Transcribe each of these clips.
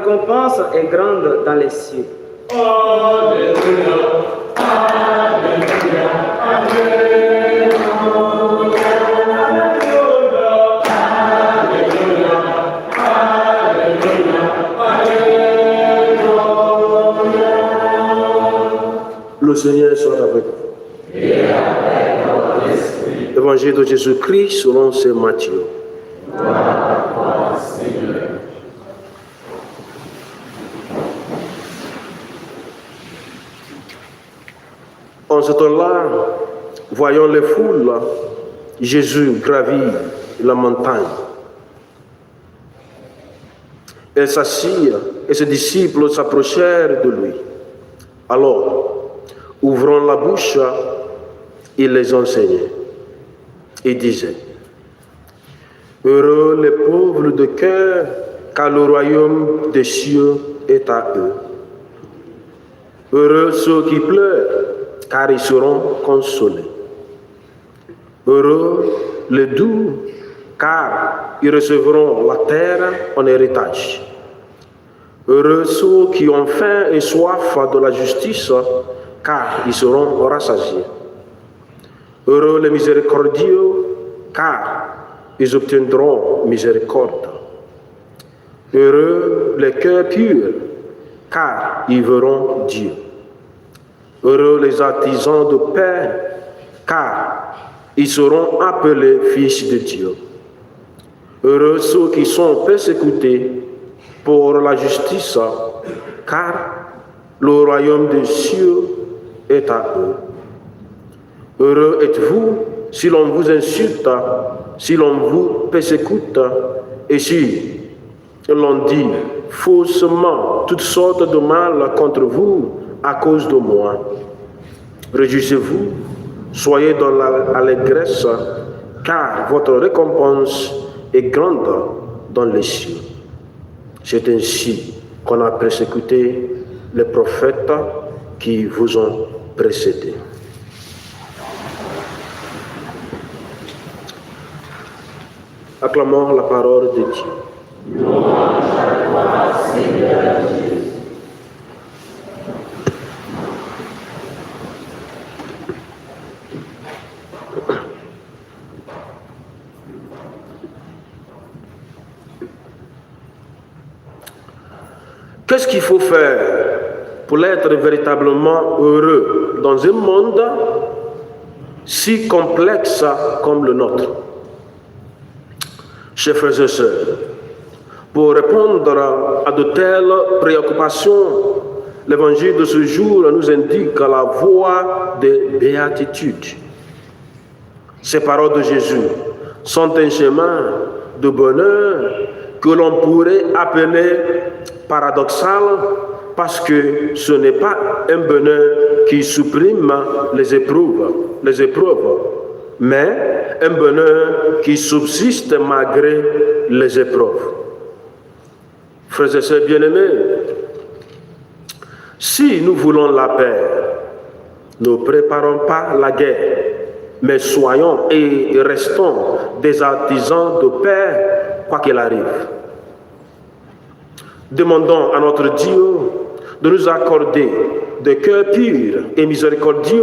récompense est grande dans les cieux. Alléluia, Alléluia, Alléluia, Alléluia, Alléluia, Alléluia. Le Seigneur soit avec vous. Et avec votre esprit. Évangile de Jésus-Christ selon saint Matthieu. Gloire à toi, Seigneur. En ce temps-là, voyant les foules, Jésus gravit la montagne. Il s'assit et ses disciples s'approchèrent de lui. Alors, ouvrant la bouche, il les enseignait et disait: Heureux les pauvres de cœur, car le royaume des cieux est à eux. Heureux ceux qui pleurent, car ils seront consolés. Heureux les doux, car ils recevront la terre en héritage. Heureux ceux qui ont faim et soif de la justice, car ils seront rassasiés. Heureux les miséricordieux, car ils obtiendront miséricorde. Heureux les cœurs purs, car ils verront Dieu. Heureux les artisans de paix, car ils seront appelés fils de Dieu. Heureux ceux qui sont persécutés pour la justice, car le royaume des cieux est à eux. Heureux êtes-vous si l'on vous insulte, si l'on vous persécute, et si l'on dit faussement toutes sortes de mal contre vous à cause de moi. Réjouissez-vous, soyez dans l'allégresse, car votre récompense est grande dans les cieux. C'est ainsi qu'on a persécuté les prophètes qui vous ont précédés. Acclamons la parole de Dieu. Louange à toi, Seigneur Jésus. Qu'est-ce qu'il faut faire pour être véritablement heureux dans un monde si complexe comme le nôtre? Chers frères et sœurs, pour répondre à de telles préoccupations, l'évangile de ce jour nous indique la voie des béatitudes. Ces paroles de Jésus sont un chemin de bonheur que l'on pourrait appeler paradoxal parce que ce n'est pas un bonheur qui supprime les épreuves, mais un bonheur qui subsiste malgré les épreuves. Frères et sœurs bien-aimés, si nous voulons la paix, ne préparons pas la guerre, mais soyons et restons des artisans de paix, quoi qu'il arrive. Demandons à notre Dieu de nous accorder des cœurs purs et miséricordieux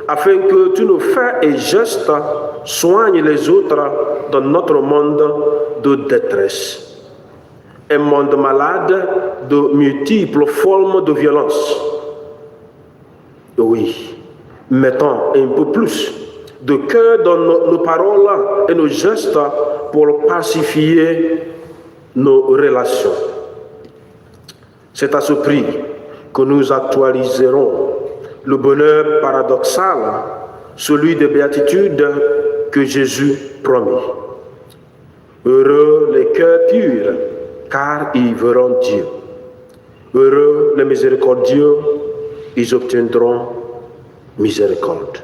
afin que tous nos faits et gestes soignent les autres dans notre monde de détresse. Un monde malade de multiples formes de violence. Oui, mettons un peu plus de cœur dans nos paroles et nos gestes pour pacifier nos relations. C'est à ce prix que nous actualiserons le bonheur paradoxal, celui des béatitudes que Jésus promit. Heureux les cœurs purs, car ils verront Dieu. Heureux les miséricordieux, ils obtiendront miséricorde.